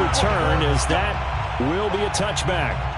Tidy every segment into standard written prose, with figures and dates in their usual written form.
return, as that will be a touchback.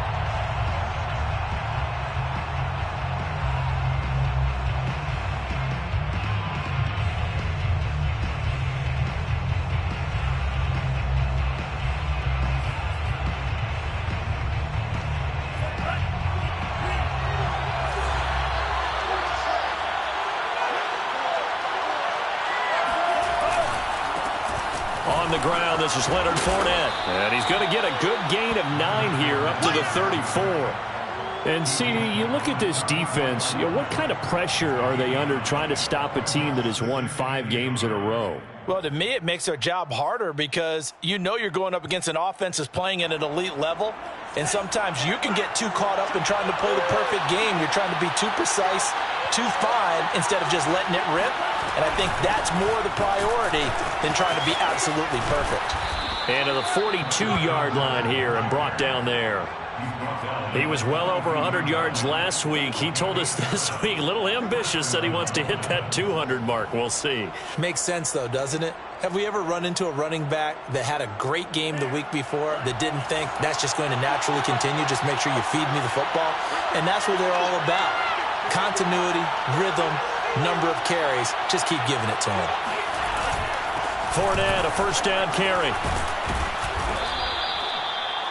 On the ground, this is Leonard Fournette. And he's going to get a good gain of 9 here, up to the 34. And, CD, you look at this defense, what kind of pressure are they under trying to stop a team that has won 5 games in a row? Well, to me, it makes their job harder because you know you're going up against an offense that's playing at an elite level. And sometimes you can get too caught up in trying to play the perfect game. You're trying to be too precise, too fine, instead of just letting it rip. And I think that's more the priority than trying to be absolutely perfect. And to the 42-yard line here and brought down there. He was well over 100 yards last week. He told us this week, a little ambitious, said he wants to hit that 200 mark. We'll see. Makes sense, though, doesn't it? Have we ever run into a running back that had a great game the week before that didn't think that's just going to naturally continue? Just make sure you feed me the football. And that's what they're all about. Continuity, rhythm, number of carries. Just keep giving it to him. Fournette, a first down carry.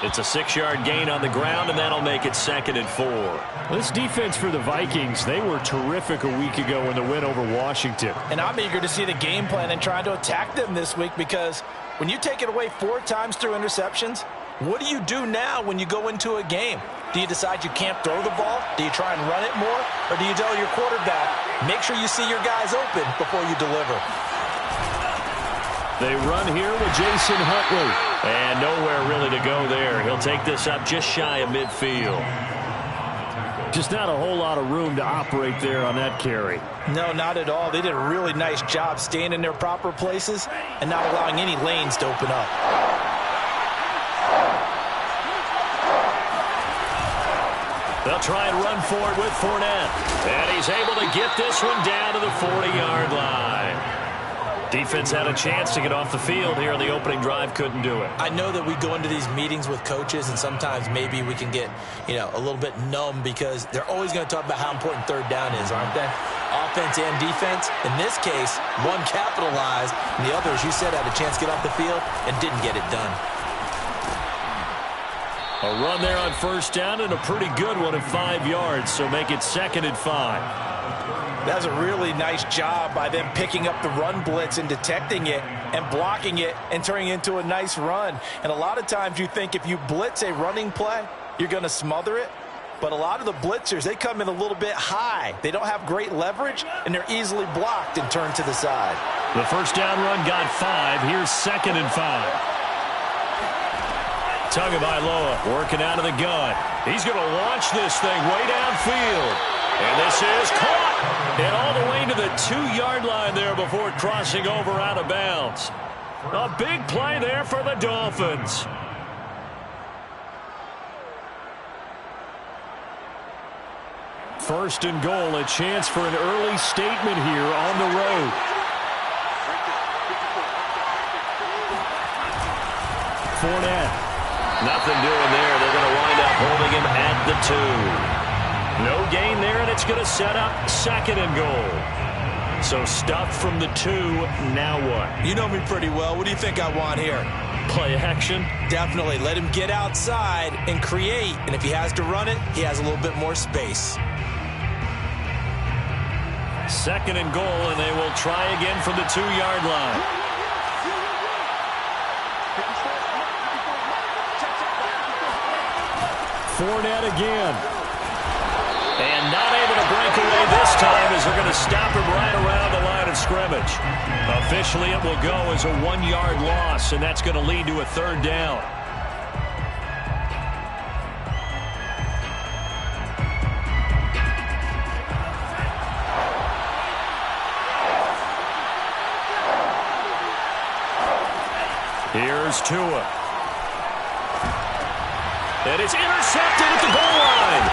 It's a 6-yard gain on the ground, and that'll make it 2nd and 4. This defense for the Vikings, they were terrific a week ago in the win over Washington. And I'm eager to see the game plan and trying to attack them this week, because when you take it away 4 times through interceptions, what do you do now when you go into a game? Do you decide you can't throw the ball? Do you try and run it more? Or do you tell your quarterback, make sure you see your guys open before you deliver? They run here with Jason Huntley. And nowhere really to go there. He'll take this up just shy of midfield. Just not a whole lot of room to operate there on that carry. No, not at all. They did a really nice job staying in their proper places and not allowing any lanes to open up. They'll try and run for it with Fournette. And he's able to get this one down to the 40-yard line. Defense had a chance to get off the field here in the opening drive, couldn't do it. I know that we go into these meetings with coaches, and sometimes maybe we can get, a little bit numb because they're always going to talk about how important third down is, aren't they? Offense and defense. In this case, one capitalized, and the other, as you said, had a chance to get off the field and didn't get it done. A run there on first down and a pretty good one at 5 yards, so make it 2nd and 5. That's a really nice job by them picking up the run blitz and detecting it and blocking it and turning it into a nice run. And a lot of times you think if you blitz a running play, you're going to smother it. But a lot of the blitzers, they come in a little bit high. They don't have great leverage, and they're easily blocked and turned to the side. The first down run got 5. Here's 2nd and 5. Tagovailoa working out of the gun. He's going to launch this thing way downfield. And this is caught. And all the way to the 2-yard line there before crossing over out of bounds. A big play there for the Dolphins. First and goal, a chance for an early statement here on the road. Fournette. Nothing doing there. They're going to wind up holding him at the 2. No gain there, and it's going to set up 2nd and goal. So stuffed from the 2, now what? You know me pretty well. What do you think I want here? Play action? Definitely. Let him get outside and create. And if he has to run it, he has a little bit more space. 2nd and goal, and they will try again from the 2-yard line. Fournette again. And not able to break away this time as they're going to stop him right around the line of scrimmage. Officially, it will go as a 1-yard loss, and that's going to lead to a 3rd down. Here's Tua. And it's intercepted at the goal line.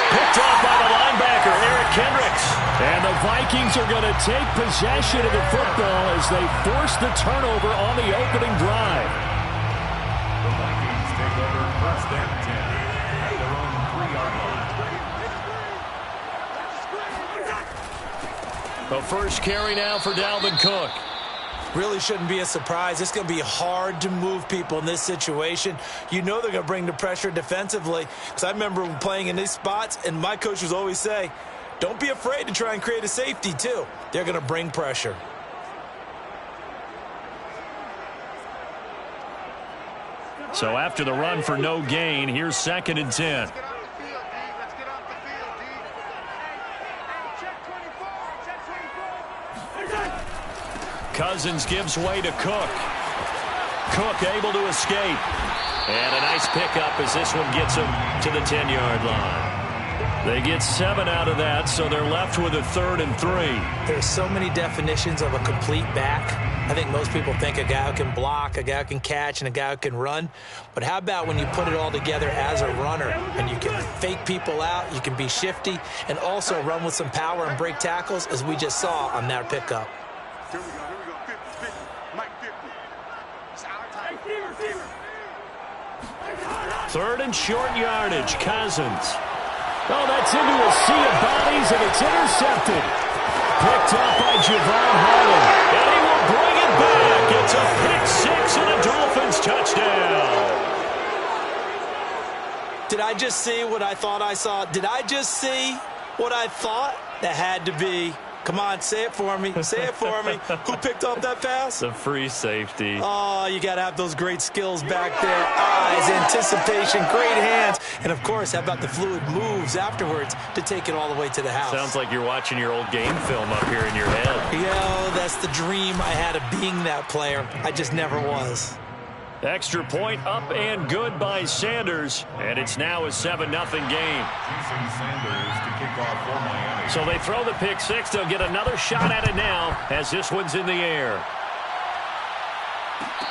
Picked off by the linebacker, Eric Kendricks. And the Vikings are going to take possession of the football as they force the turnover on the opening drive. The first carry now for Dalvin Cook. Really shouldn't be a surprise. It's going to be hard to move people in this situation. You know they're going to bring the pressure defensively. Because I remember playing in these spots, and my coach would always say, don't be afraid to try and create a safety, too. They're going to bring pressure. So after the run for no gain, here's 2nd and 10. Cousins gives way to Cook. Cook able to escape. And a nice pickup as this one gets him to the 10-yard line. They get 7 out of that, so they're left with a 3rd and 3. There's so many definitions of a complete back. I think most people think a guy who can block, a guy who can catch, and a guy who can run. But how about when you put it all together as a runner and you can fake people out, you can be shifty, and also run with some power and break tackles, as we just saw on that pickup. Here we go. 50. Mike 50. It's our time. 3rd and short yardage. Cousins. Oh, that's into a sea of bodies, and it's intercepted. Picked up by Javon Holland. And he will bring it back. It's a pick 6 and a Dolphins touchdown. Did I just see what I thought I saw? Did I just see what I thought? That had to be. Come on, say it for me. Say it for me. Who picked up that pass? The free safety. Oh, you got to have those great skills back there. Eyes, anticipation, great hands. And, of course, how about the fluid moves afterwards to take it all the way to the house? Sounds like you're watching your old game film up here in your head. Yo, that's the dream I had of being that player. I just never was. Extra point up and good by Sanders. And it's now a 7-0 game. Sanders to kick off for Miami. So they throw the pick 6. They'll get another shot at it now as this one's in the air.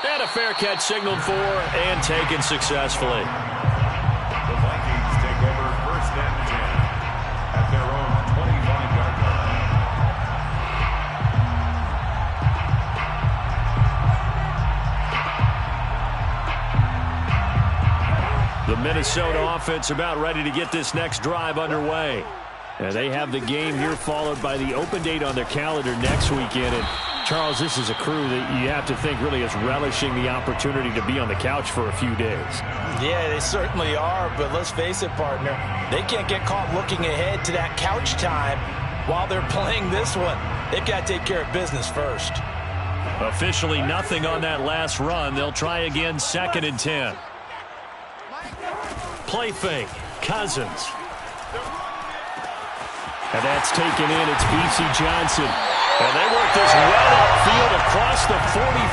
And a fair catch signaled for and taken successfully. The Vikings take over 1st and 10 at their own 25-yard line. The Minnesota offense about ready to get this next drive underway. And they have the game here followed by the open date on their calendar next weekend. And Charles, this is a crew that you have to think really is relishing the opportunity to be on the couch for a few days. Yeah, they certainly are, but let's face it, partner. They can't get caught looking ahead to that couch time while they're playing this one. They've got to take care of business first. Officially nothing on that last run. They'll try again 2nd and 10. Play fake. Cousins. And that's taken in. It's B.C. Johnson. And they work this well upfield across the 45.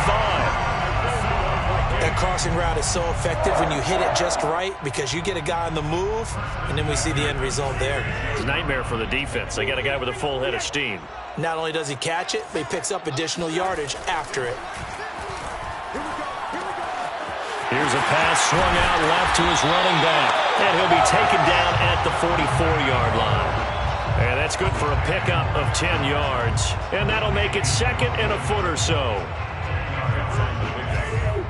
That crossing route is so effective when you hit it just right because you get a guy on the move, and then we see the end result there. It's a nightmare for the defense. They got a guy with a full head of steam. Not only does he catch it, but he picks up additional yardage after it. Here's a pass swung out left to his running back. And he'll be taken down at the 44-yard line. And that's good for a pickup of 10 yards. And that'll make it 2nd and a foot or so.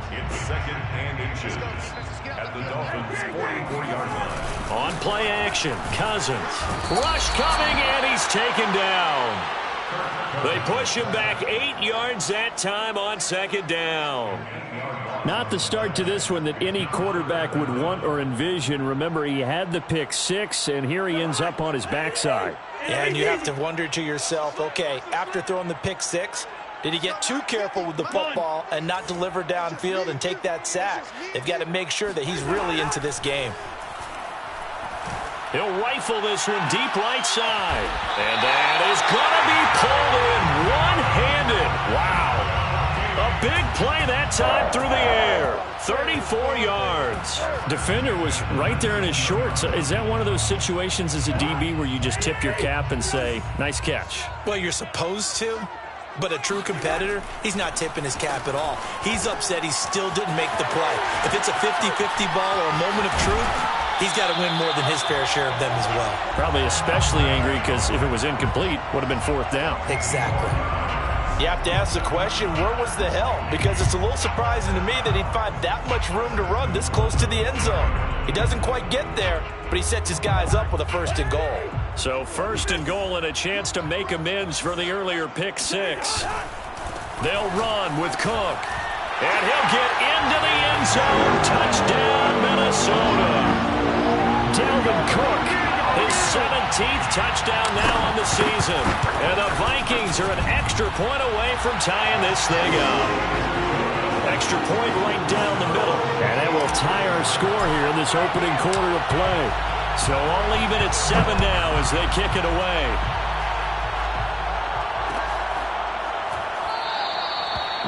It's 2nd and inches at the Dolphins' 44-yard line. On play action, Cousins. Rush coming, and he's taken down. They push him back 8 yards that time on 2nd down. Not the start to this one that any quarterback would want or envision. Remember, he had the pick 6, and here he ends up on his backside. Yeah, and you have to wonder to yourself, okay, after throwing the pick 6, did he get too careful with the football and not deliver downfield and take that sack? They've got to make sure that he's really into this game. He'll rifle this one deep right side. And that is going to be pulled in one-handed. Wow. A big play that time through the air. 34 yards. Defender was right there in his shorts. Is that one of those situations as a DB where you just tip your cap and say, nice catch? Well, you're supposed to. But a true competitor, he's not tipping his cap at all. He's upset he still didn't make the play. If it's a 50-50 ball or a moment of truth, he's got to win more than his fair share of them as well. Probably especially angry because if it was incomplete, would have been 4th down. Exactly. You have to ask the question, where was the help? Because it's a little surprising to me that he'd find that much room to run this close to the end zone. He doesn't quite get there, but he sets his guys up with a 1st and goal. So first and goal and a chance to make amends for the earlier pick six. They'll run with Cook. And he'll get into the end zone. Touchdown, Minnesota. Dalvin Cook, his 17th touchdown now on the season. And the Vikings are an extra point away from tying this thing up. Extra point right down the middle. And that will tie our score here in this opening quarter of play. So all even at 7 now as they kick it away.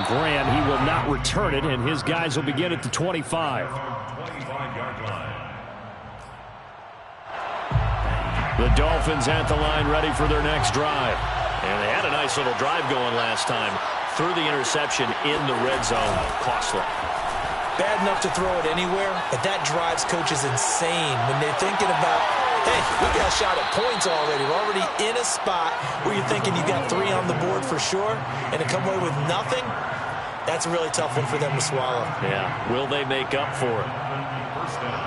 Grant, he will not return it, and his guys will begin at the 25. 25-yard line. The Dolphins at the line ready for their next drive. And they had a nice little drive going last time. Threw the interception in the red zone. Costly. Bad enough to throw it anywhere, but that drives coaches insane when they're thinking about, hey, we got a shot at points already. We're already in a spot where you're thinking you got 3 on the board for sure, and to come away with nothing, that's a really tough one for them to swallow. Yeah, will they make up for it? First down.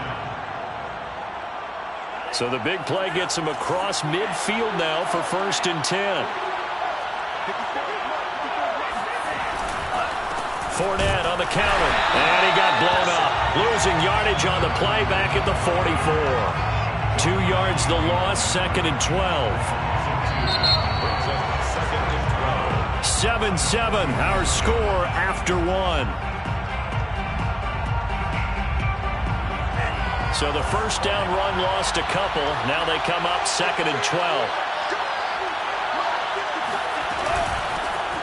So the big play gets him across midfield now for 1st and 10. Fournette on the counter, and he got blown up. Losing yardage on the play back at the 44. 2 yards the loss, 2nd and 12. 7-7, our score after 1. So the first down run lost a couple. Now they come up 2nd and 12.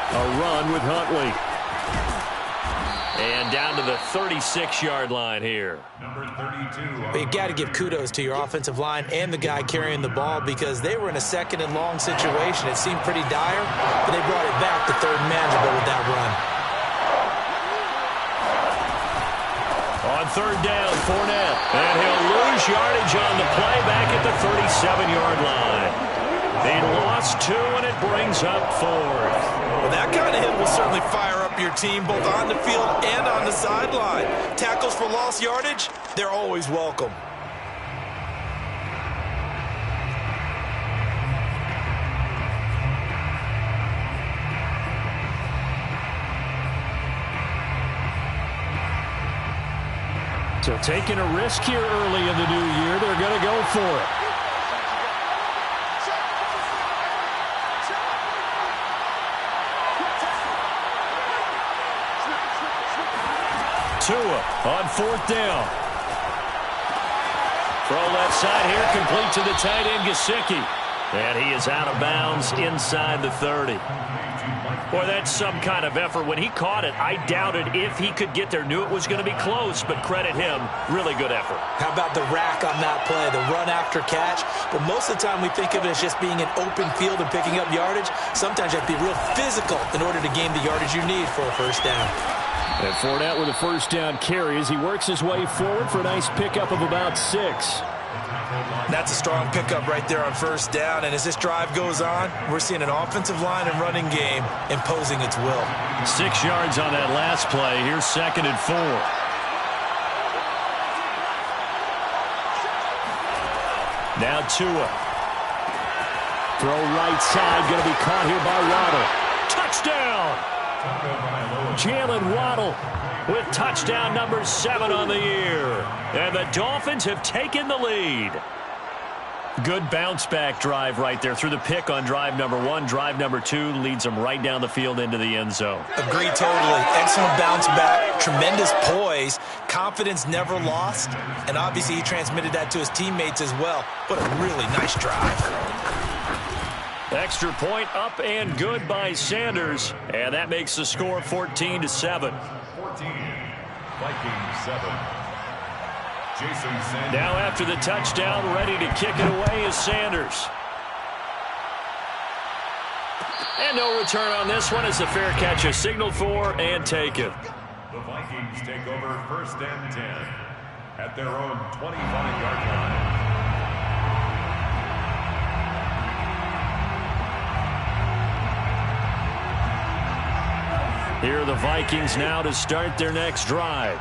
A run with Huntley. And down to the 36-yard line here. Number 32. But you got to give kudos to your offensive line and the guy carrying the ball because they were in a 2nd and long situation. It seemed pretty dire, but they brought it back to 3rd and manageable with that run. On 3rd down, Fournette. And he'll lose yardage on the play back at the 37-yard line. They lost 2, and it brings up 4th. Well, that kind of hit will certainly fire up your team both on the field and on the sideline. Tackles for lost yardage, they're always welcome. So taking a risk here early in the new year, they're going to go for it. Tua on 4th down. Throw left side here, complete to the tight end, Gesicki. And he is out of bounds inside the 30. Boy, that's some kind of effort. When he caught it, I doubted if he could get there. Knew it was going to be close, but credit him. Really good effort. How about the rack on that play, the run after catch? But most of the time we think of it as just being an open field and picking up yardage. Sometimes you have to be real physical in order to gain the yardage you need for a first down. And Fournette with a first down carry as he works his way forward for a nice pickup of about 6. That's a strong pickup right there on first down. And as this drive goes on, we're seeing an offensive line and running game imposing its will. 6 yards on that last play. Here's 2nd and 4. Now Tua. Throw right side. Going to be caught here by Waddle. Touchdown! Jalen Waddle with touchdown number 7 on the year. And the Dolphins have taken the lead. Good bounce-back drive right there through the pick on drive number 1. Drive number 2 leads them right down the field into the end zone. Agree totally. Excellent bounce back, tremendous poise, confidence never lost, and obviously he transmitted that to his teammates as well. What a really nice drive. Extra point up and good by Sanders, and that makes the score 14-7. 14, Vikings 7. Jason Sanders. Now after the touchdown, ready to kick it away is Sanders. And no return on this one as the fair catch is signaled for and taken. The Vikings take over 1st and 10 at their own 25-yard line. Here are the Vikings now to start their next drive.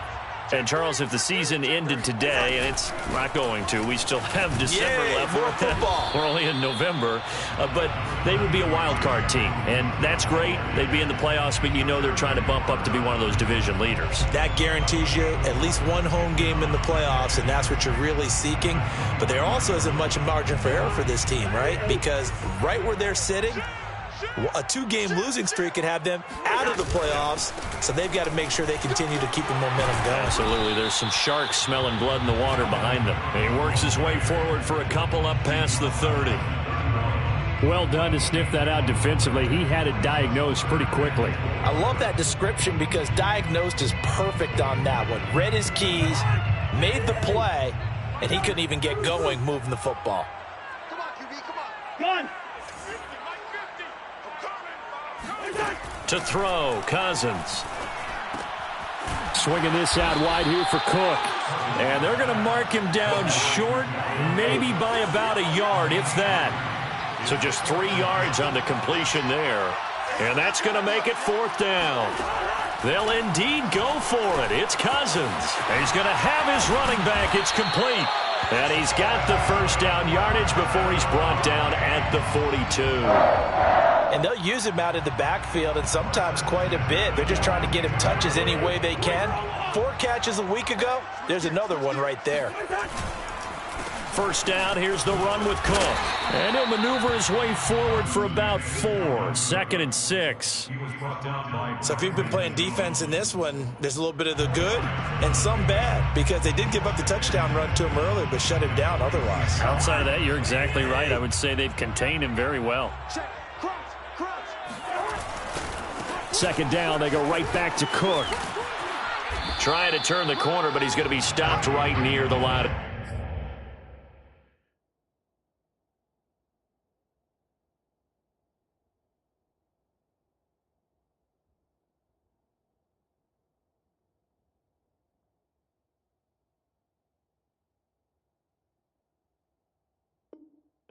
And, Charles, if the season ended today, and it's not going to, we still have December left. More football. We're only in November. But they would be a wild card team, and that's great. They'd be in the playoffs, but you know they're trying to bump up to be one of those division leaders. That guarantees you at least one home game in the playoffs, and that's what you're really seeking. But there also isn't much margin for error for this team, right? Because right where they're sitting, a 2-game losing streak could have them out of the playoffs, so they've got to make sure they continue to keep the momentum going. Absolutely. There's some sharks smelling blood in the water behind them. And he works his way forward for a couple up past the 30. Well done to sniff that out defensively. He had it diagnosed pretty quickly. I love that description because diagnosed is perfect on that one. Read his keys, made the play, and he couldn't even get going moving the football. Come on, QB, come on. Gun. To throw, Cousins. Swinging this out wide here for Cook. And they're going to mark him down short, maybe by about a yard, if that. So just 3 yards on the completion there. And that's going to make it 4th down. They'll indeed go for it. It's Cousins. And he's going to have his running back. It's complete. And he's got the first down yardage before he's brought down at the 42. And they'll use him out of the backfield, and sometimes quite a bit. They're just trying to get him touches any way they can. 4 catches a week ago. There's another one right there. First down, here's the run with Cook. And he'll maneuver his way forward for about 4. 2nd and 6. So if you've been playing defense in this one, there's a little bit of the good and some bad, because they did give up the touchdown run to him earlier, but shut him down otherwise. Outside of that, you're exactly right. I would say they've contained him very well. 2nd down, they go right back to Cook. Trying to turn the corner, but he's going to be stopped right near the line.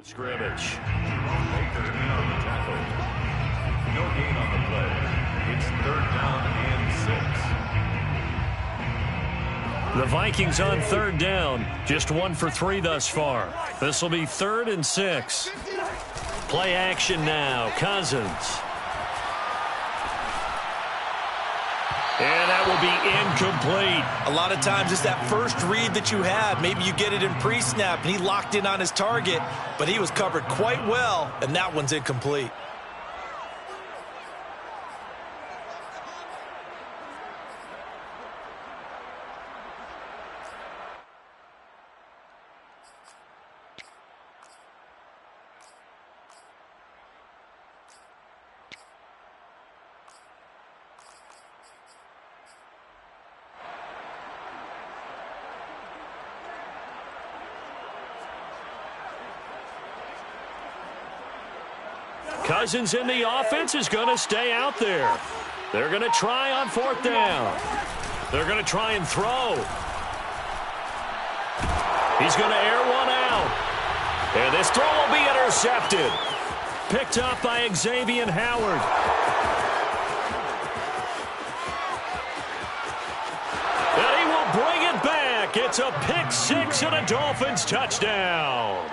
Scrimmage. Baker in on the tackle. No gain on the play. It's 3rd down and 6. The Vikings on 3rd down. Just 1 for 3 thus far. This will be 3rd and 6. Play action now. Cousins. And that will be incomplete. A lot of times it's that first read that you have. Maybe you get it in pre-snap, and he locked in on his target, but he was covered quite well, and that one's incomplete. Cousins in the offense is going to stay out there. They're going to try on 4th down. They're going to try and throw. He's going to air one out. And this throw will be intercepted. Picked up by Xavier Howard. And he will bring it back. It's a pick 6 and a Dolphins touchdown.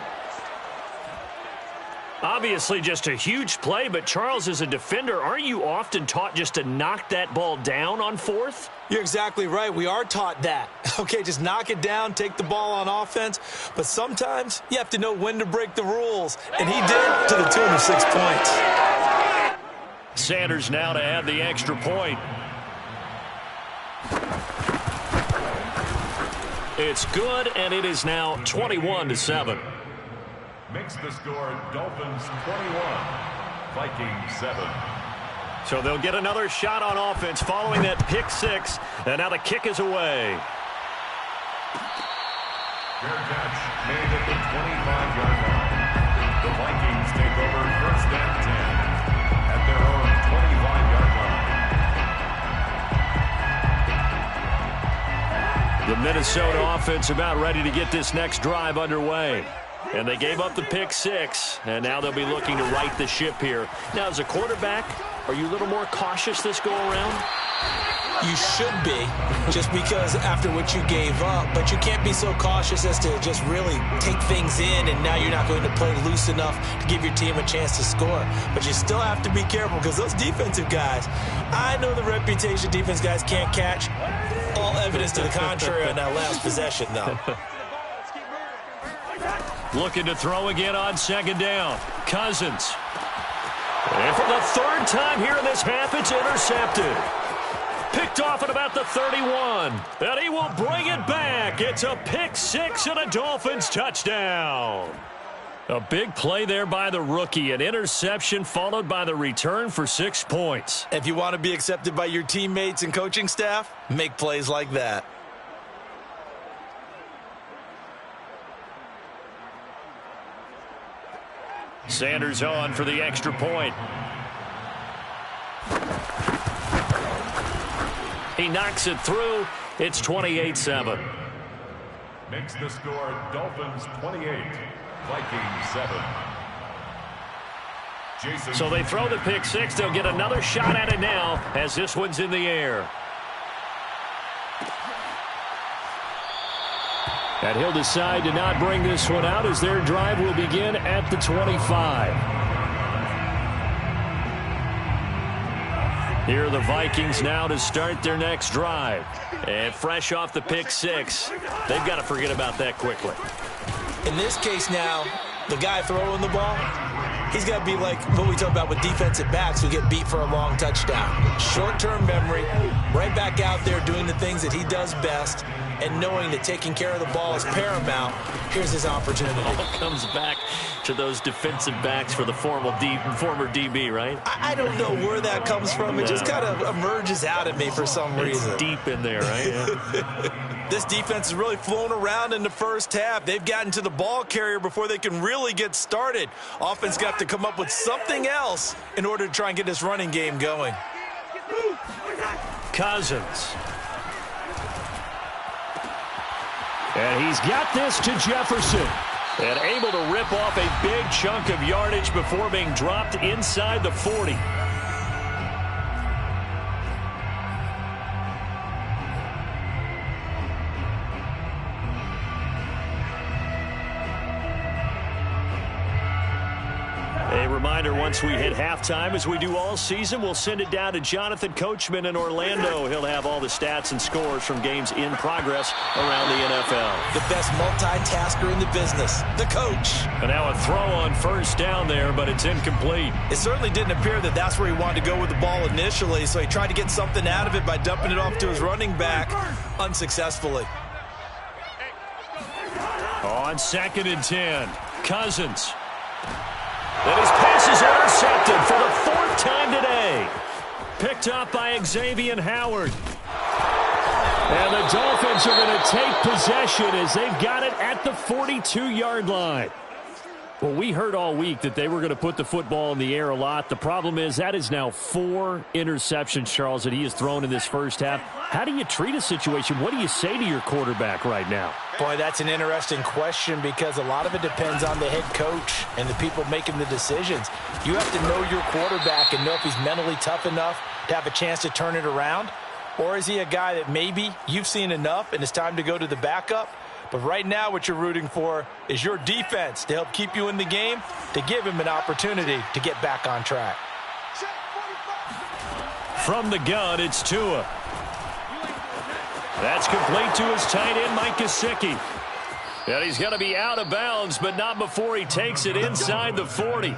Obviously just a huge play, but Charles, as a defender, aren't you often taught just to knock that ball down on 4th? You're exactly right. We are taught that. Okay, just knock it down, take the ball on offense. But sometimes you have to know when to break the rules. And he did, to the tune of 6 points. Sanders now to add the extra point. It's good, and it is now 21-7. Makes the score Dolphins 21, Vikings 7. So they'll get another shot on offense following that pick 6, and now the kick is away. Fair catch made at the 25-yard line. The Vikings take over 1st and 10 at their own 25-yard line. The Minnesota offense about ready to get this next drive underway. And they gave up the pick 6, and now they'll be looking to right the ship here. Now, as a quarterback, are you a little more cautious this go-around? You should be, just because after what you gave up, but you can't be so cautious as to just really take things in, and now you're not going to play loose enough to give your team a chance to score. But you still have to be careful, because those defensive guys, I know the reputation defense guys can't catch. All evidence to the contrary on that last possession, though. Looking to throw again on second down. Cousins. And for the third time here in this half, it's intercepted. Picked off at about the 31. And he will bring it back. It's a pick six and a Dolphins touchdown. A big play there by the rookie. An interception followed by the return for 6 points. If you want to be accepted by your teammates and coaching staff, make plays like that. Sanders on for the extra point. He knocks it through. It's 28-7. Makes the score Dolphins 28, Vikings 7. Jason. So they throw the pick six. They'll get another shot at it now as this one's in the air. And he'll decide to not bring this one out as their drive will begin at the 25. Here are the Vikings now to start their next drive. And fresh off the pick six, they've got to forget about that quickly. In this case now, the guy throwing the ball, he's got to be like what we talk about with defensive backs who get beat for a long touchdown. Short-term memory, right back out there doing the things that he does best, and knowing that taking care of the ball is paramount. Here's his opportunity. All comes back to those defensive backs for the former DB, right? I don't know where that comes from. It just kind of emerges out at me for some reason. It's deep in there, right? Yeah. This defense has really flown around in the first half. They've gotten to the ball carrier before they can really get started. Offense got to come up with something else in order to try and get this running game going. Cousins. And he's got this to Jefferson. And able to rip off a big chunk of yardage before being dropped inside the 40. A reminder, once we hit halftime, as we do all season, we'll send it down to Jonathan Coachman in Orlando. He'll have all the stats and scores from games in progress around the NFL. The best multitasker in the business, the coach. And now a throw on first down there, but it's incomplete. It certainly didn't appear that that's where he wanted to go with the ball initially, so he tried to get something out of it by dumping it off to his running back unsuccessfully. On 2nd and 10, Cousins. And his pass is intercepted for the 4th time today. Picked up by Xavier Howard. And the Dolphins are going to take possession as they've got it at the 42-yard line. Well, we heard all week that they were going to put the football in the air a lot. The problem is that is now 4 interceptions, Charles, that he has thrown in this first half. How do you treat a situation? What do you say to your quarterback right now? Boy, that's an interesting question because a lot of it depends on the head coach and the people making the decisions. You have to know your quarterback and know if he's mentally tough enough to have a chance to turn it around. Or is he a guy that maybe you've seen enough and it's time to go to the backup? But right now what you're rooting for is your defense to help keep you in the game, to give him an opportunity to get back on track. From the gun, it's Tua. That's complete to his tight end, Mike Gesicki. And he's going to be out of bounds, but not before he takes it inside the 40.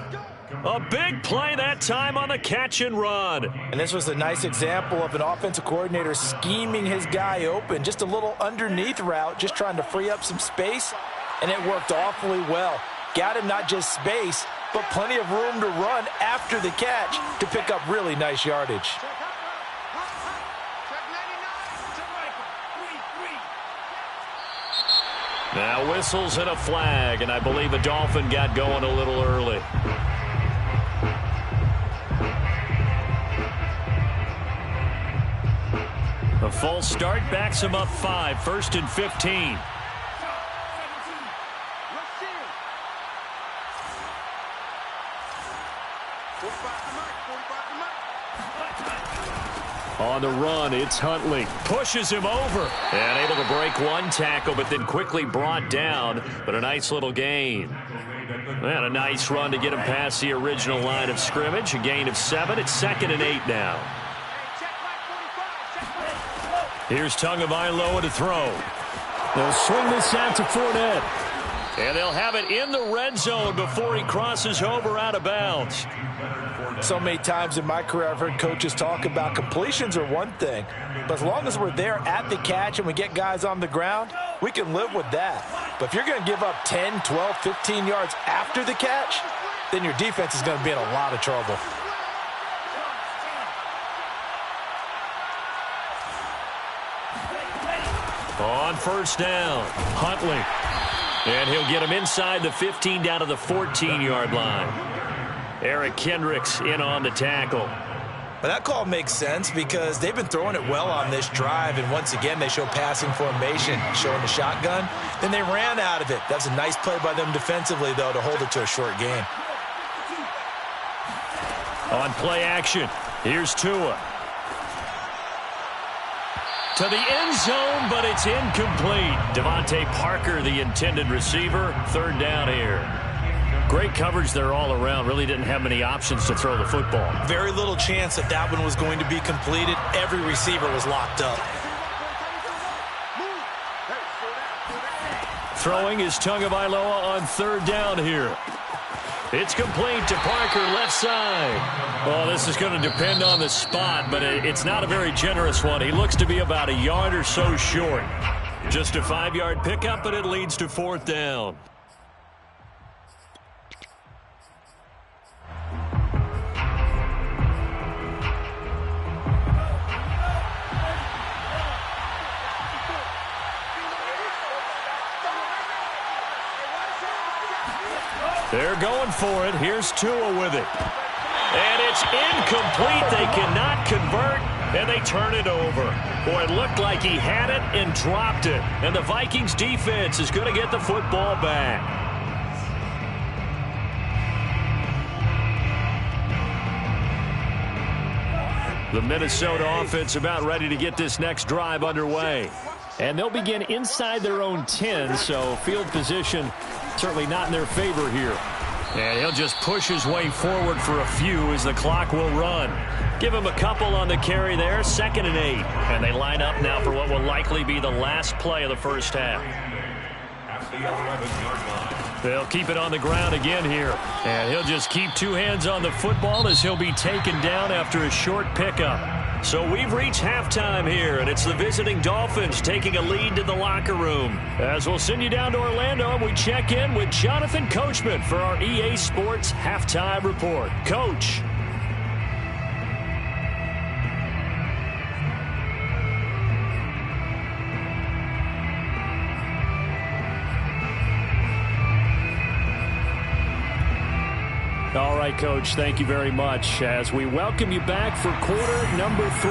A big play that time on the catch and run. And this was a nice example of an offensive coordinator scheming his guy open. Just a little underneath route, just trying to free up some space, and it worked awfully well. Got him not just space, but plenty of room to run after the catch to pick up really nice yardage. Now whistles and a flag, and I believe a Dolphin got going a little early. A false start backs him up 5, 1st and 15. On the run, it's Huntley. Pushes him over. And able to break one tackle, but then quickly brought down. But a nice little gain. And a nice run to get him past the original line of scrimmage. A gain of 7. It's 2nd and 8 now. Here's Tagovailoa to throw. They'll swing this out to Fournette. And they'll have it in the red zone before he crosses over out of bounds. So many times in my career I've heard coaches talk about completions are one thing, but as long as we're there at the catch and we get guys on the ground, we can live with that. But if you're going to give up 10, 12, 15 yards after the catch, then your defense is going to be in a lot of trouble. On first down, Huntley. And he'll get him inside the 15 down to the 14-yard line. Eric Kendricks in on the tackle. But that call makes sense because they've been throwing it well on this drive, and once again they show passing formation, showing the shotgun. Then they ran out of it. That's a nice play by them defensively, though, to hold it to a short gain. On play action, here's Tua. To the end zone, but it's incomplete. Devontae Parker, the intended receiver. 3rd down here. Great coverage there all around. Really didn't have many options to throw the football. Very little chance that that one was going to be completed. Every receiver was locked up. Throwing is Tagovailoa on 3rd down here. It's complete to Parker, left side. Well, this is going to depend on the spot, but it's not a very generous one. He looks to be about a yard or so short. Just a 5-yard pickup, but it leads to 4th down. They're going for it. Here's Tua with it. And it's incomplete. They cannot convert, and they turn it over. Boy, it looked like he had it and dropped it. And the Vikings defense is going to get the football back. The Minnesota offense about ready to get this next drive underway. And they'll begin inside their own 10, so field position certainly not in their favor here. And he'll just push his way forward for a few as the clock will run. Give him a couple on the carry there, 2nd and 8. And they line up now for what will likely be the last play of the first half. They'll keep it on the ground again here. And he'll just keep 2 hands on the football as he'll be taken down after a short pickup. So we've reached halftime here, and it's the visiting Dolphins taking a lead to the locker room. As we'll send you down to Orlando, and we check in with Jonathan Coachman for our EA Sports Halftime Report. Coach. All right, Coach, thank you very much as we welcome you back for quarter number 3.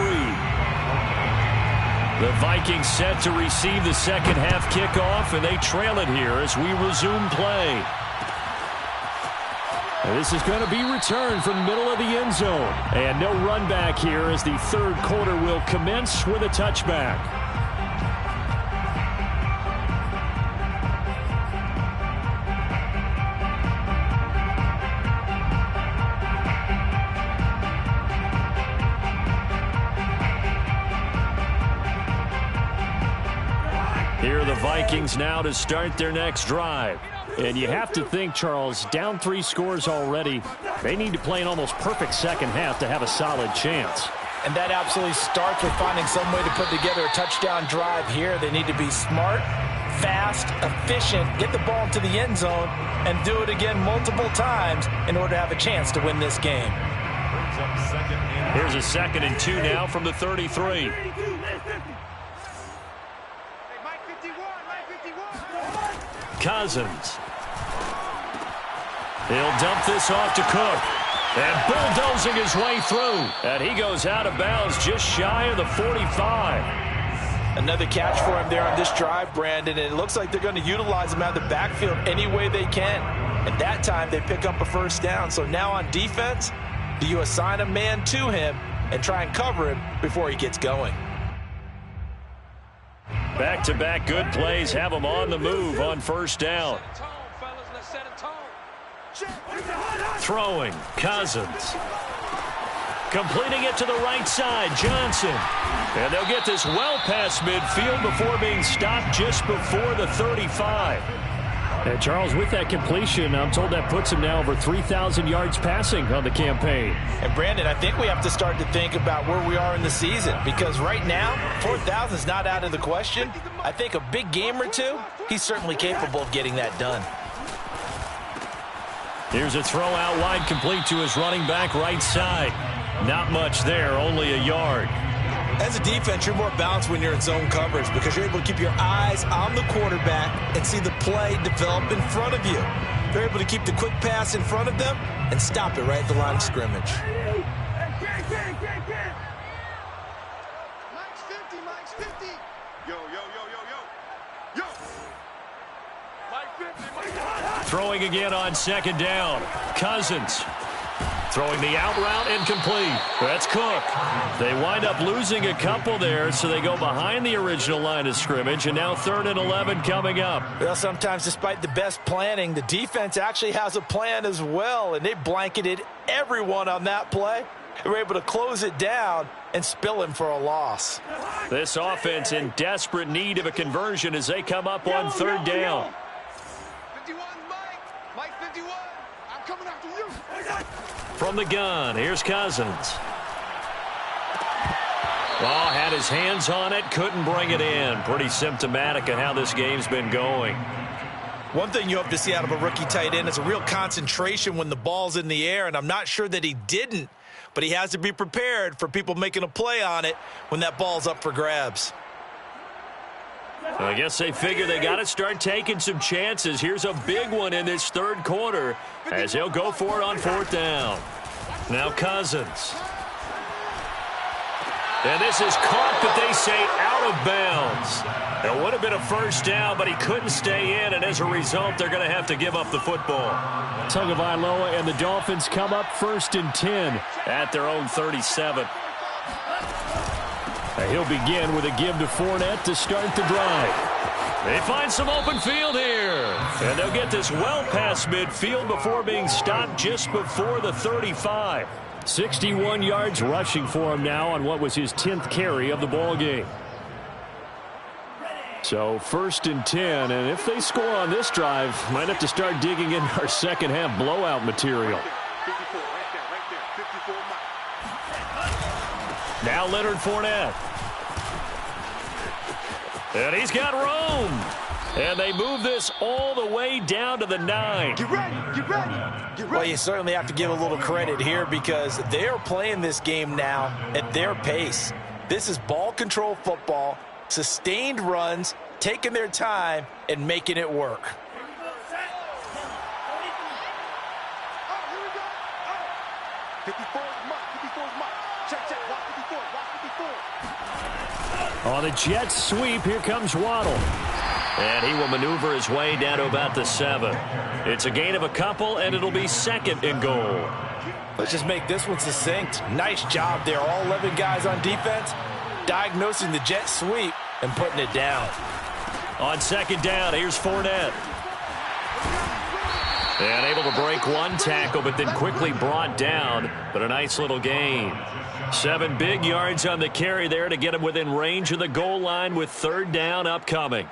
The Vikings set to receive the second half kickoff, and they trail it here as we resume play. And this is going to be returned from the middle of the end zone. And no run back here as the third quarter will commence with a touchback. Here are the Vikings now to start their next drive. And you have to think, Charles, down 3 scores already. They need to play an almost perfect second half to have a solid chance. And that absolutely starts with finding some way to put together a touchdown drive here. They need to be smart, fast, efficient, get the ball into the end zone, and do it again multiple times in order to have a chance to win this game. Here's a 2nd and 2 now from the 33. Cousins. He'll dump this off to Cook. And bulldozing his way through. And he goes out of bounds just shy of the 45. Another catch for him there on this drive, Brandon. And it looks like they're going to utilize him out of the backfield any way they can. And that time they pick up a first down. So now on defense, do you assign a man to him and try and cover him before he gets going. Back-to-back good plays have them on the move on first down. Throwing, Cousins. Completing it to the right side, Johnson. And they'll get this well past midfield before being stopped just before the 35. And Charles, with that completion, I'm told that puts him now over 3,000 yards passing on the campaign. And Brandon, I think we have to start to think about where we are in the season, because right now, 4,000 is not out of the question. I think a big game or two, he's certainly capable of getting that done. Here's a throw out wide, complete to his running back right side. Not much there, only a yard. As a defense, you're more balanced when you're in zone coverage because you're able to keep your eyes on the quarterback and see the play develop in front of you. They're able to keep the quick pass in front of them and stop it right at the line of scrimmage. Mike's 50. Yo. Mike 50, Mike. Throwing again on second down. Cousins. Throwing the out route, incomplete. That's Cook. They wind up losing a couple there, so they go behind the original line of scrimmage, and now 3rd and 11 coming up. Well, sometimes despite the best planning, the defense actually has a plan as well, and they blanketed everyone on that play. They were able to close it down and spill him for a loss. This offense in desperate need of a conversion as they come up on 3rd down. 51, Mike 51. I'm coming after you. From the gun, here's Cousins. Oh, had his hands on it, couldn't bring it in. Pretty symptomatic of how this game's been going. One thing you hope to see out of a rookie tight end is a real concentration when the ball's in the air, and I'm not sure that he didn't, but he has to be prepared for people making a play on it when that ball's up for grabs. I guess they figure they got to start taking some chances. Here's a big one in this 3rd quarter as he'll go for it on 4th down. Now Cousins. And this is caught, but they say out of bounds. It would have been a 1st down, but he couldn't stay in, and as a result, they're going to have to give up the football. Tagovailoa and the Dolphins come up 1st and 10 at their own 37. He'll begin with a give to Fournette to start the drive. They find some open field here. And they'll get this well past midfield before being stopped just before the 35. 61 yards rushing for him now on what was his 10th carry of the ball game. So 1st and 10, and if they score on this drive, might have to start digging in our second half blowout material. 54, right there, 54, Mike. Now Leonard Fournette. And he's got room. And they move this all the way down to the 9. Get ready. Well, you certainly have to give a little credit here because they are playing this game now at their pace. This is ball control football, sustained runs, taking their time and making it work. Oh, here we go. Oh. 54 is Mike. Check. Watch 54. On the Jets sweep, here comes Waddle. And he will maneuver his way down to about the 7. It's a gain of a couple, and it'll be 2nd and goal. Let's just make this one succinct. Nice job there. All 11 guys on defense diagnosing the jet sweep and putting it down. On 2nd down, here's Fournette. And able to break one tackle, but then quickly brought down. But a nice little gain. 7 big yards on the carry there to get him within range of the goal line with 3rd down upcoming.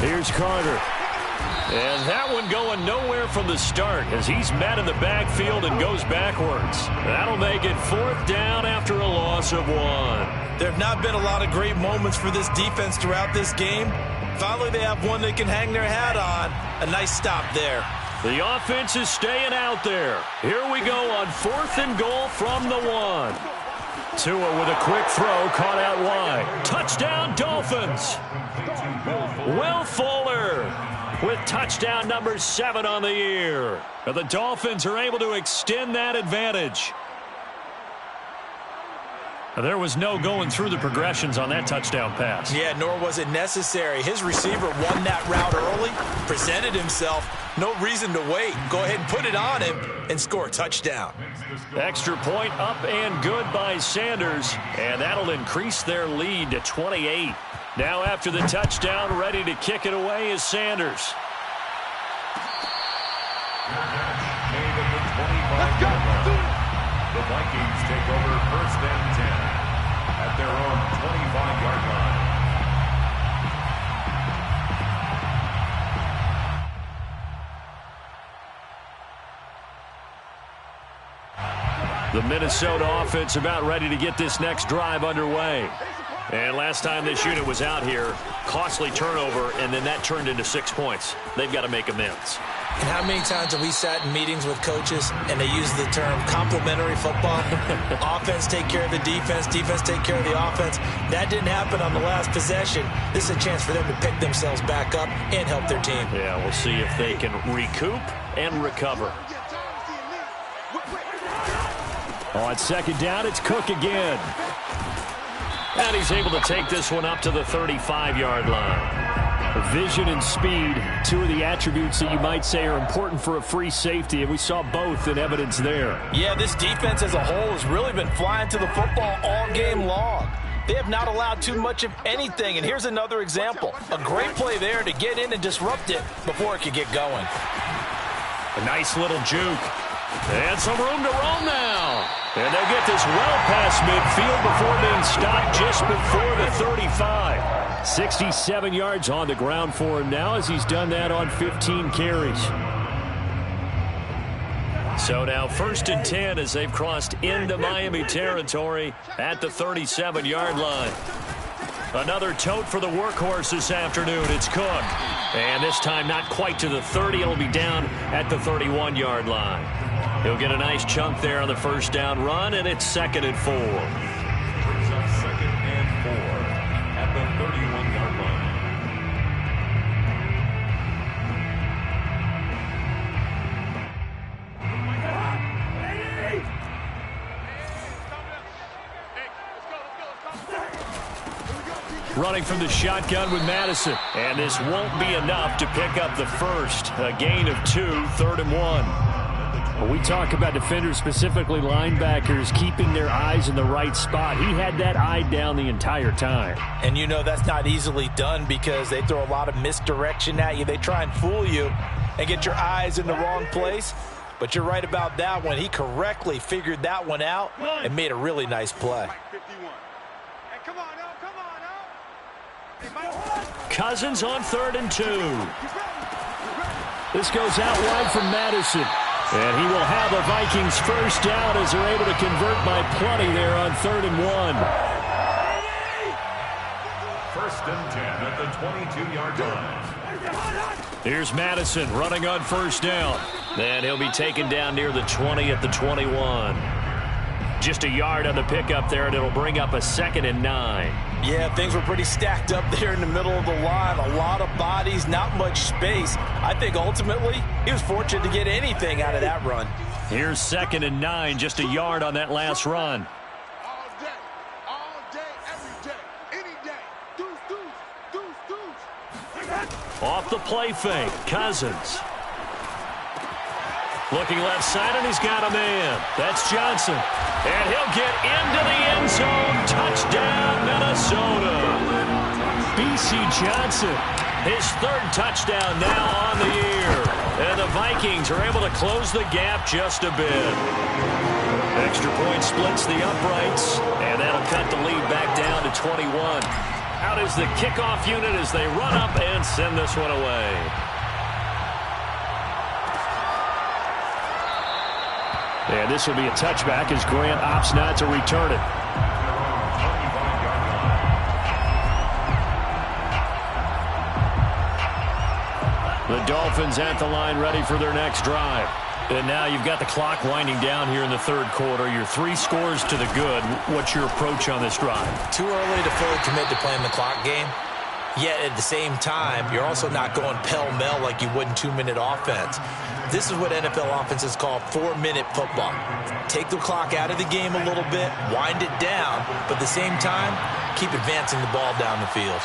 Here's Carter. And that one going nowhere from the start as he's met in the backfield and goes backwards. That'll make it 4th down after a loss of 1. There have not been a lot of great moments for this defense throughout this game. Finally, they have one they can hang their hat on. A nice stop there. The offense is staying out there. Here we go on 4th and goal from the 1. Tua with a quick throw, caught out wide. Touchdown, Dolphins. Will Fuller with touchdown number 7 on the year. And the Dolphins are able to extend that advantage. There was no going through the progressions on that touchdown pass. Yeah, nor was it necessary. His receiver won that route early, presented himself. No reason to wait. Go ahead and put it on him and score a touchdown. Extra point up and good by Sanders, and that'll increase their lead to 28. Now after the touchdown, ready to kick it away is Sanders. The Vikings take over 1st and 10 at their own 25-yard line. The Minnesota offense about ready to get this next drive underway. And last time this unit was out here, costly turnover, and then that turned into 6 points. They've got to make amends. And how many times have we sat in meetings with coaches and they use the term complementary football? Offense take care of the defense, defense take care of the offense. That didn't happen on the last possession. This is a chance for them to pick themselves back up and help their team. Yeah, we'll see if they can recoup and recover. On 2nd down, it's Cook again. And he's able to take this one up to the 35-yard line. Vision and speed, two of the attributes that you might say are important for a free safety, and we saw both in evidence there. Yeah, this defense as a whole has really been flying to the football all game long. They have not allowed too much of anything, and here's another example. A great play there to get in and disrupt it before it could get going. A nice little juke. And some room to roam now. And they'll get this well past midfield before being stopped just before the 35. 67 yards on the ground for him now as he's done that on 15 carries. So now 1st and 10 as they've crossed into Miami territory at the 37-yard line. Another tote for the workhorse this afternoon. It's Cook. And this time not quite to the 30. It'll be down at the 31-yard line. He'll get a nice chunk there on the 1st down run, and it's 2nd and 4. Brings up 2nd and 4 at the 31-yard line. Running from the shotgun with Madison. And this won't be enough to pick up the first. A gain of 2, 3rd and 1. When we talk about defenders, specifically linebackers, keeping their eyes in the right spot, he had that eye down the entire time. And you know that's not easily done because they throw a lot of misdirection at you. They try and fool you and get your eyes in the wrong place. But you're right about that one. He correctly figured that one out and made a really nice play. Cousins on 3rd and 2. This goes out wide from Madison. And he will have a Vikings 1st down as they're able to convert by plenty there on 3rd and 1. 1st and 10 at the 22-yard line. Here's Madison running on 1st down. And he'll be taken down near the 20 at the 21. Just a yard on the pickup there, and it'll bring up a 2nd and 9. Yeah, things were pretty stacked up there in the middle of the line. A lot of bodies, not much space. I think ultimately he was fortunate to get anything out of that run. Here's 2nd and 9, just a yard on that last run. All day, every day, any day. Deuce. Off the play fake, Cousins. Looking left side, and he's got a man. That's Johnson. And he'll get into the end zone. Touchdown, Minnesota. B.C. Johnson. His 3rd touchdown now on the year. And the Vikings are able to close the gap just a bit. Extra point splits the uprights, and that'll cut the lead back down to 21. Out is the kickoff unit as they run up and send this one away. And this will be a touchback as Grant opts not to return it. The Dolphins at the line ready for their next drive. And now you've got the clock winding down here in the 3rd quarter. You're 3 scores to the good. What's your approach on this drive? Too early to fully commit to playing the clock game. Yet at the same time, you're also not going pell-mell like you would in 2-minute offense. This is what NFL offenses call 4-minute football. Take the clock out of the game a little bit, wind it down, but at the same time, keep advancing the ball down the field.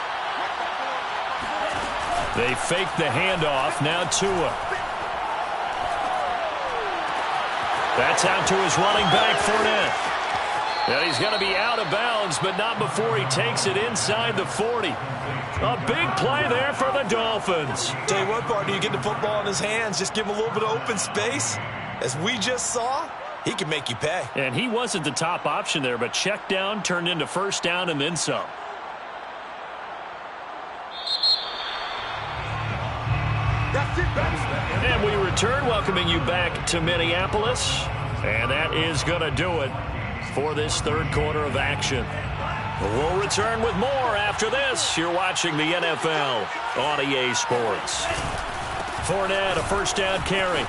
They fake the handoff. Now Tua. That's out to his running back, Fournette. And he's going to be out of bounds, but not before he takes it inside the 40. A big play there for the Dolphins. Tell you what, partner, you get the football in his hands, just give him a little bit of open space. As we just saw, he can make you pay. And he wasn't the top option there, but check down turned into first down and then some. And we return, welcoming you back to Minneapolis. And that is going to do it for this third quarter of action. We'll return with more after this. You're watching the NFL on EA Sports. Fournette, a first down carry.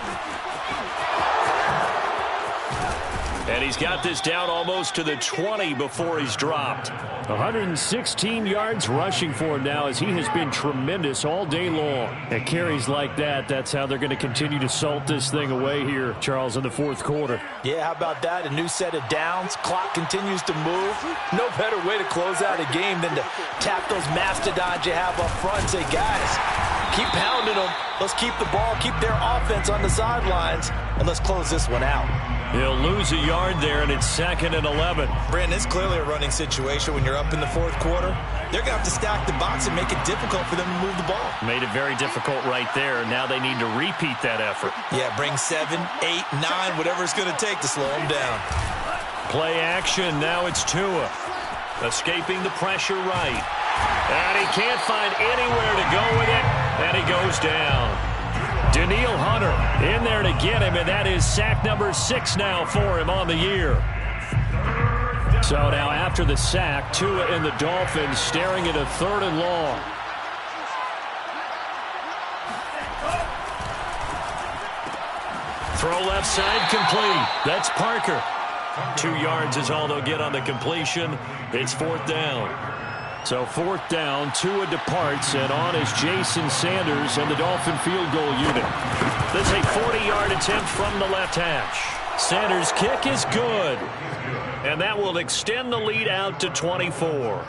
And he's got this down almost to the 20 before he's dropped. 116 yards rushing for him now as he has been tremendous all day long. At carries like that, that's how they're going to continue to salt this thing away here, Charles, in the fourth quarter. Yeah, how about that? A new set of downs. Clock continues to move. No better way to close out a game than to tap those mastodons you have up front and say, guys, keep pounding them. Let's keep the ball, keep their offense on the sidelines, and let's close this one out. He'll lose a yard there, and it's 2nd and 11. Brandon, it's clearly a running situation when you're up in the fourth quarter. They're going to have to stack the box and make it difficult for them to move the ball. Made it very difficult right there. Now they need to repeat that effort. Yeah, bring 7, 8, 9, whatever it's going to take to slow them down. Play action. Now it's Tua. Escaping the pressure right. And he can't find anywhere to go with it. And he goes down. Danielle Hunter in there to get him, and that is sack number 6 now for him on the year. So now after the sack, Tua and the Dolphins staring at a 3rd and long. Throw left side complete. That's Parker. 2 yards is all they'll get on the completion. It's 4th down. So 4th down, Tua departs, and on is Jason Sanders and the Dolphin field goal unit. This is a 40-yard attempt from the left hash. Sanders' kick is good, and that will extend the lead out to 24.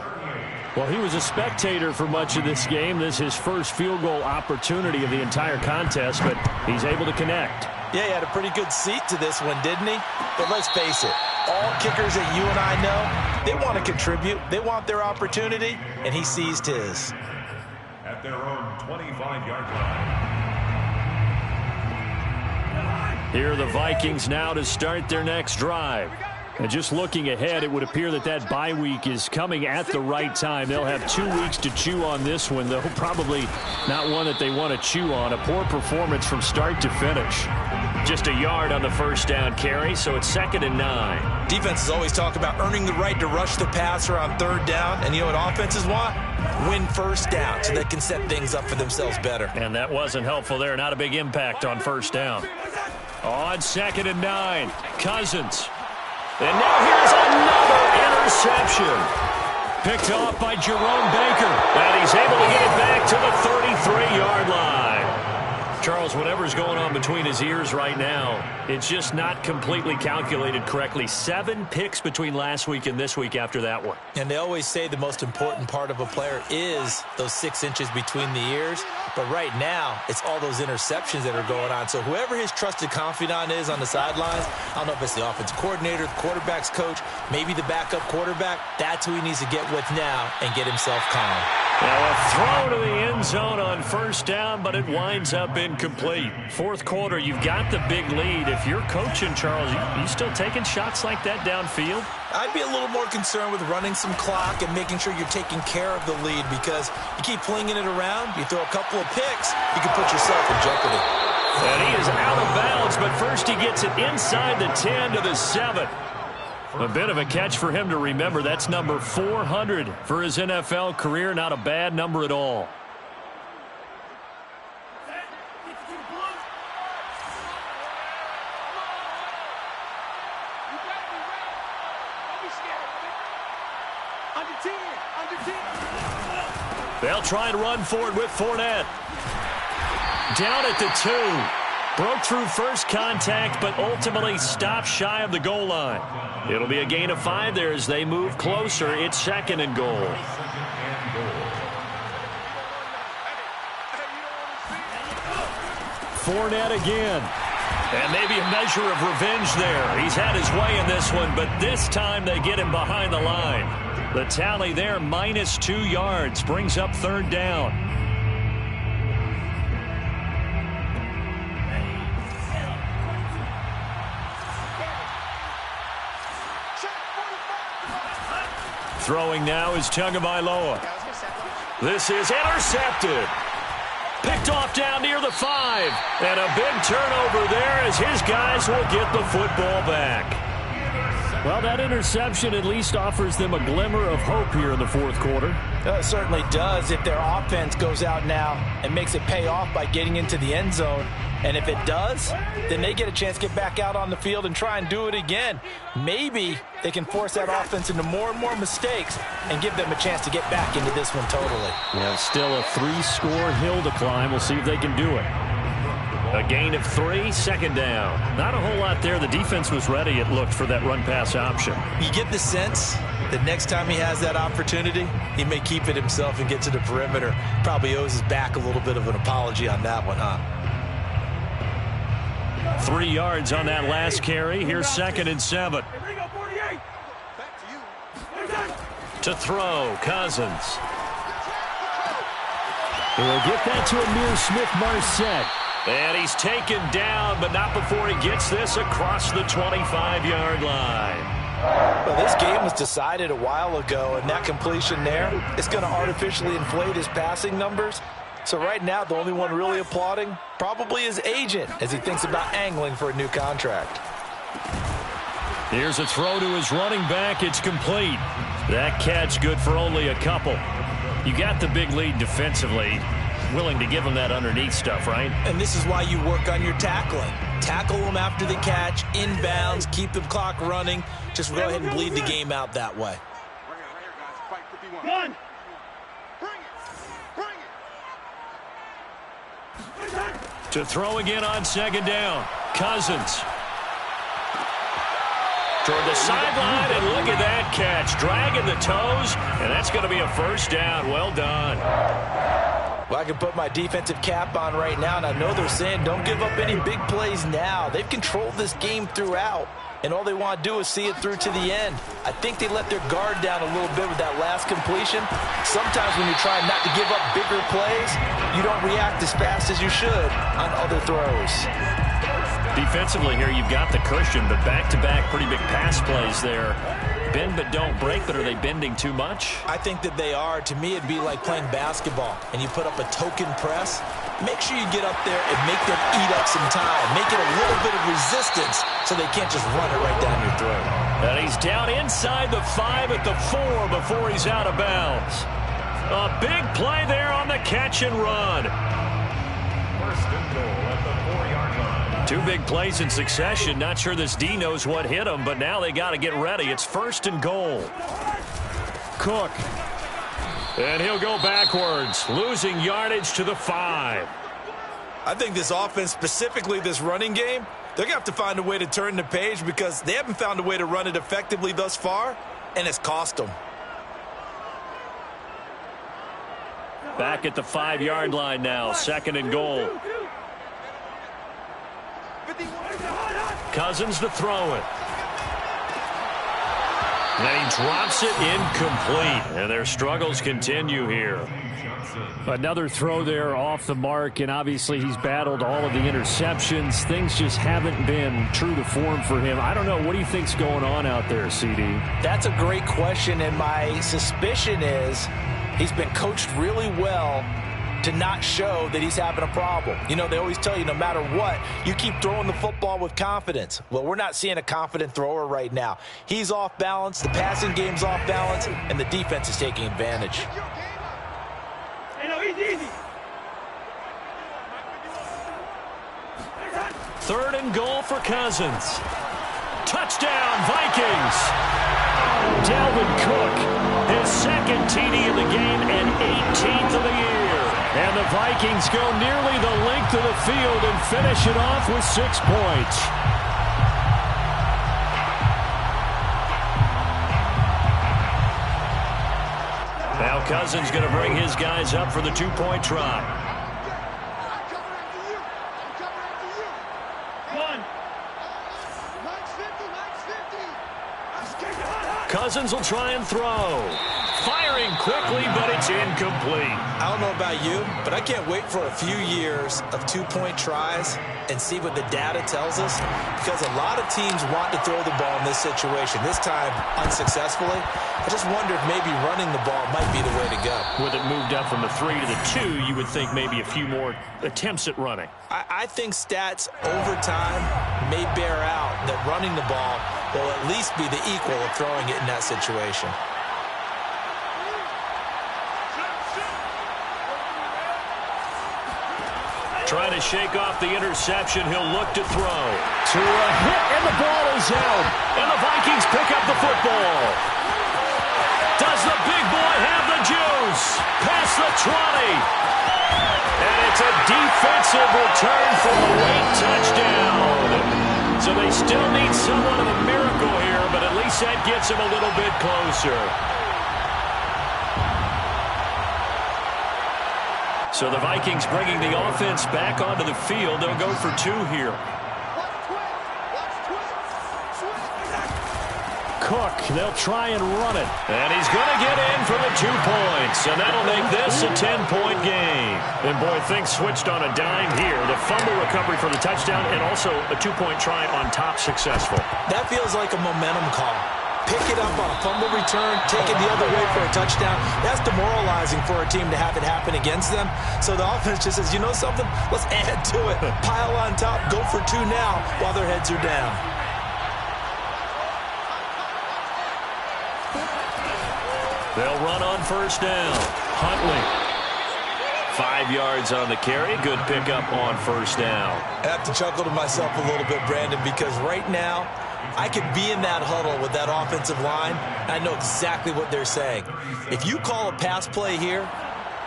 Well, he was a spectator for much of this game. This is his first field goal opportunity of the entire contest, but he's able to connect. Yeah, he had a pretty good seat to this one, didn't he? But let's face it, all kickers that you and I know, they want to contribute. They want their opportunity, and he seized his. At their own 25-yard line. Here are the Vikings now to start their next drive. And just looking ahead, it would appear that that bye week is coming at the right time. They'll have 2 weeks to chew on this one, though probably not one that they want to chew on. A poor performance from start to finish. Just a yard on the first down carry, so it's 2nd and 9. Defenses always talk about earning the right to rush the passer on 3rd down, and you know what offenses want? Win first down so they can set things up for themselves better. And that wasn't helpful there. Not a big impact on first down. On 2nd and 9, Cousins. And now here's another interception. Picked off by Jerome Baker. And he's able to get it back to the 33-yard line. Charles, whatever's going on between his ears right now, it's just not completely calculated correctly. 7 picks between last week and this week after that one. And they always say the most important part of a player is those 6 inches between the ears. But right now, it's all those interceptions that are going on. So whoever his trusted confidant is on the sidelines, I don't know if it's the offensive coordinator, the quarterback's coach, maybe the backup quarterback, that's who he needs to get with now and get himself calm. Now a throw to the end zone on first down, but it winds up incomplete. Fourth quarter, you've got the big lead. If you're coaching, Charles, you still taking shots like that downfield? I'd be a little more concerned with running some clock and making sure you're taking care of the lead, because you keep flinging it around, you throw a couple of picks, you can put yourself in jeopardy. And he is out of bounds, but first he gets it inside the 10 to the 7. A bit of a catch for him to remember. That's number 400 for his NFL career. Not a bad number at all. They'll try and run for it with Fournette. Down at the 2. Broke through first contact, but ultimately stopped shy of the goal line. It'll be a gain of 5 there as they move closer. It's 2nd and goal. Fournette again. And maybe a measure of revenge there. He's had his way in this one, but this time they get him behind the line. The tally there, minus 2 yards, brings up 3rd down. Throwing now is Tagovailoa. This is intercepted. Picked off down near the 5. And a big turnover there as his guys will get the football back. Well, that interception at least offers them a glimmer of hope here in the 4th quarter. It certainly does if their offense goes out now and makes it pay off by getting into the end zone. And if it does, then they get a chance to get back out on the field and try and do it again. Maybe they can force that offense into more and more mistakes and give them a chance to get back into this one totally. Yeah, still a 3-score hill to climb. We'll see if they can do it. A gain of 3, 2nd down. Not a whole lot there. The defense was ready, it looked, for that run-pass option. You get the sense that next time he has that opportunity, he may keep it himself and get to the perimeter. Probably owes his back a little bit of an apology on that one, huh? 3 yards on that last carry. Here's 2nd and 7. To throw, Cousins. He'll get that to Amir Smith-Marset. And he's taken down, but not before he gets this across the 25-yard line. Well, this game was decided a while ago, and that completion there is going to artificially inflate his passing numbers. So right now, the only one really applauding probably his agent as he thinks about angling for a new contract. Here's a throw to his running back. It's complete. That catch good for only a couple. You got the big lead defensively. Willing to give him that underneath stuff, right? And this is why you work on your tackling. Tackle them after the catch, inbounds, keep the clock running. Just go ahead and bleed the game out that way. One. To throw again on 2nd down. Cousins. Toward the sideline, and look at that catch. Dragging the toes, and that's going to be a 1st down. Well done. Well, I can put my defensive cap on right now, and I know they're saying don't give up any big plays now. They've controlled this game throughout, and all they want to do is see it through to the end. I think they let their guard down a little bit with that last completion. Sometimes when you're trying not to give up bigger plays, you don't react as fast as you should on other throws. Defensively here, you've got the cushion, but back-to-back pretty big pass plays there. Bend but don't break, but are they bending too much? I think that they are. To me, it'd be like playing basketball, and you put up a token press. Make sure you get up there and make them eat up some time. Make it a little bit of resistance so they can't just run it right down your throat. And he's down inside the 5 at the 4 before he's out of bounds. A big play there on the catch and run. 1st and goal at the 4-yard line. 2 big plays in succession. Not sure this D knows what hit him, but now they got to get ready. It's 1st and goal. Cook. And he'll go backwards, losing yardage to the 5. I think this offense, specifically this running game, they're going to have to find a way to turn the page because they haven't found a way to run it effectively thus far, and it's cost them. Back at the 5-yard line now, 2nd and goal. Cousins to throw it. And he drops it incomplete. And their struggles continue here. Another throw there off the mark, and obviously he's battled all of the interceptions. Things just haven't been true to form for him. I don't know. What do you think's going on out there, CD? That's a great question, and my suspicion is he's been coached really well to not show that he's having a problem. You know, they always tell you no matter what, you keep throwing the football with confidence. Well, we're not seeing a confident thrower right now. He's off balance, the passing game's off balance, and the defense is taking advantage. Easy. 3rd and goal for Cousins. Touchdown, Vikings! Dalvin Cook, his second TD of the game and 18th of the year. And the Vikings go nearly the length of the field and finish it off with 6 points. Now Cousins going to bring his guys up for the 2-point try. Cousins will try and throw. Firing quickly, but it's incomplete. I don't know about you, but I can't wait for a few years of 2-point tries and see what the data tells us, because a lot of teams want to throw the ball in this situation, this time unsuccessfully. I just wonder if maybe running the ball might be the way to go. With it moved up from the 3 to the 2, you would think maybe a few more attempts at running. I think stats over time may bear out that running the ball will at least be the equal of throwing it in that situation. Trying to shake off the interception. He'll look to throw. To a hit, and the ball is out. And the Vikings pick up the football. Does the big boy have the juice? Past the 20. And it's a defensive return for a late touchdown. So they still need somewhat of a miracle here, but at least that gets him a little bit closer. So the Vikings bringing the offense back onto the field. They'll go for 2 here. Cook, they'll try and run it. And he's going to get in for the 2 points. And that'll make this a 10-point game. And boy, things switched on a dime here. The fumble recovery for the touchdown and also a 2-point try on top successful. That feels like a momentum call. Pick it up on a fumble return, take it the other way for a touchdown. That's demoralizing for a team to have it happen against them. So the offense just says, you know something? Let's add to it. Pile on top, go for 2 now while their heads are down. They'll run on first down. Huntley. 5 yards on the carry. Good pickup on first down. I have to chuckle to myself a little bit, Brandon, because right now, I could be in that huddle with that offensive line. I know exactly what they're saying. If you call a pass play here,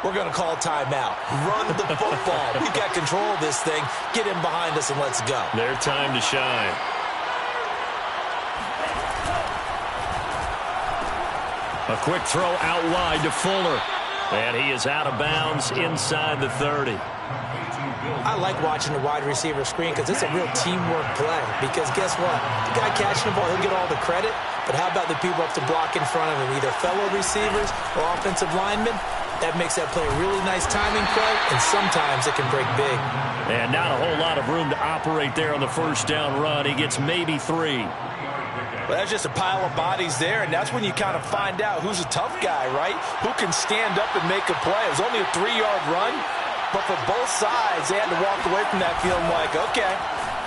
we're going to call timeout. Run the football. We've got control of this thing. Get in behind us and let's go. Their time to shine. A quick throw out wide to Fuller. And he is out of bounds inside the 30. I like watching the wide receiver screen because it's a real teamwork play. Because guess what? The guy catching the ball, he'll get all the credit. But how about the people up to block in front of him, either fellow receivers or offensive linemen? That makes that play a really nice timing play, and sometimes it can break big. And not a whole lot of room to operate there on the first down run. He gets maybe 3. Well, that's just a pile of bodies there, and that's when you kind of find out who's a tough guy, right? Who can stand up and make a play. It was only a 3-yard run, but for both sides, they had to walk away from that feeling like, okay,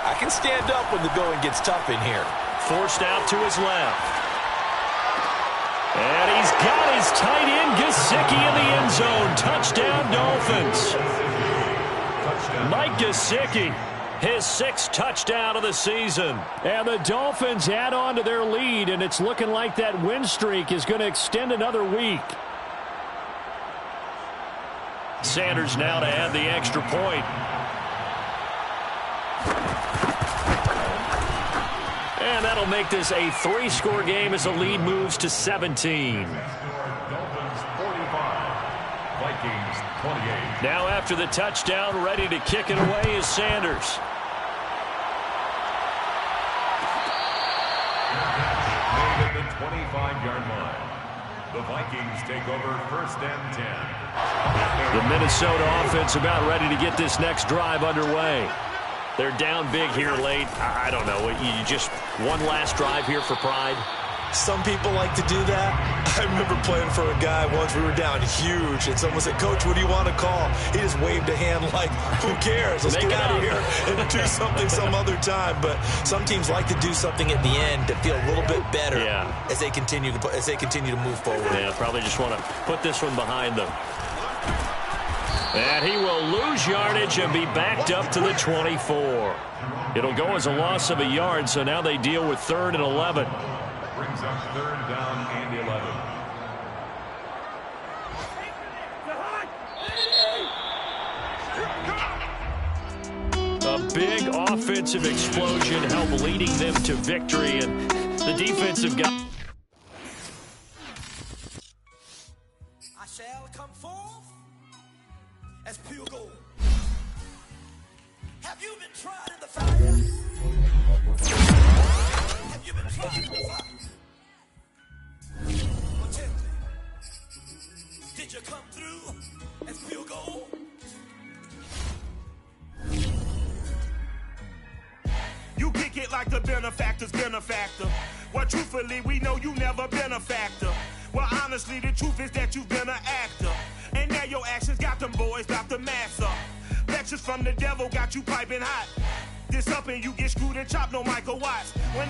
I can stand up when the going gets tough in here. Forced out to his left. And he's got his tight end, Gesicki, in the end zone. Touchdown, Dolphins. Mike Gesicki, his 6th touchdown of the season. And the Dolphins add on to their lead, and it's looking like that win streak is going to extend another week. Sanders now to add the extra point. And that'll make this a 3-score game as the lead moves to 17. Dolphins 45, Vikings 28. Now after the touchdown, ready to kick it away is Sanders. Made at the 25-yard line. The Vikings take over first and 10. The Minnesota offense about ready to get this next drive underway. They're down big here late. I don't know. You just one last drive here for pride? Some people like to do that. I remember playing for a guy once. We were down huge, and someone said, Coach, what do you want to call? He just waved a hand like, who cares? Let's get out of here and do something some other time. But some teams like to do something at the end to feel a little bit better as they continue to move forward. Yeah, probably just want to put this one behind them. And he will lose yardage and be backed up to the 24. It'll go as a loss of a yard, so now they deal with 3rd and 11. Brings up 3rd down and 11. A big offensive explosion helped leading them to victory, and the defensive guy. I shall come forth as pure gold. Have you been tried in the fire? Have you been tried in the fire? Well, tell me, did you come through as pure gold? You kick it like the benefactor's benefactor. Well, truthfully, we know you never been a factor. Well, honestly, the truth is that you've been an actor. And now your actions got them boys about to mass up. Lectures from the devil got you piping hot. This up and you get screwed and chopped, no Michael Watts. When